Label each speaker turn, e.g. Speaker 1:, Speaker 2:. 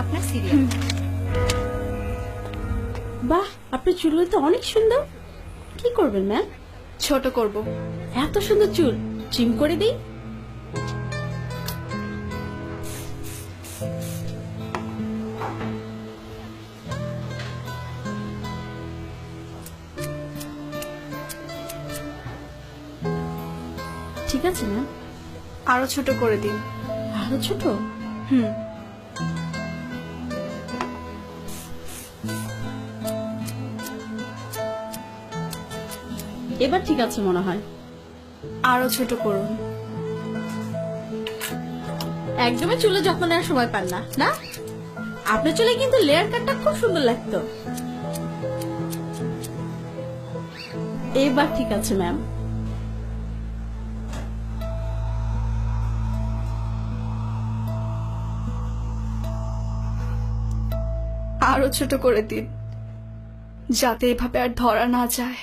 Speaker 1: আপনার সিরিয়াল।
Speaker 2: বাহ, আপনার চুলগুলো তো অনেক সুন্দর। কি করবেন ম্যাম?
Speaker 1: ছোট করব।
Speaker 2: এত সুন্দর চুল ট্রিম করে দিই। ঠিক আছে ম্যাম।
Speaker 1: আরো ছোট করে দিন।
Speaker 2: আরো ছোট?
Speaker 1: হুম।
Speaker 2: এবার ঠিক আছে মনে হয়।
Speaker 1: আরো ছোট করুন।
Speaker 2: একদমই চুলে যত্ন নেওয়ার সময় পান না, না? আপনার চুলে কিন্তু লেয়ার কাটটা খুব সুন্দর লাগতো। এবার ঠিক আছে ম্যাম।
Speaker 1: আরো ছোট করে দিন, যাতে এভাবে আর ধরা না যায়।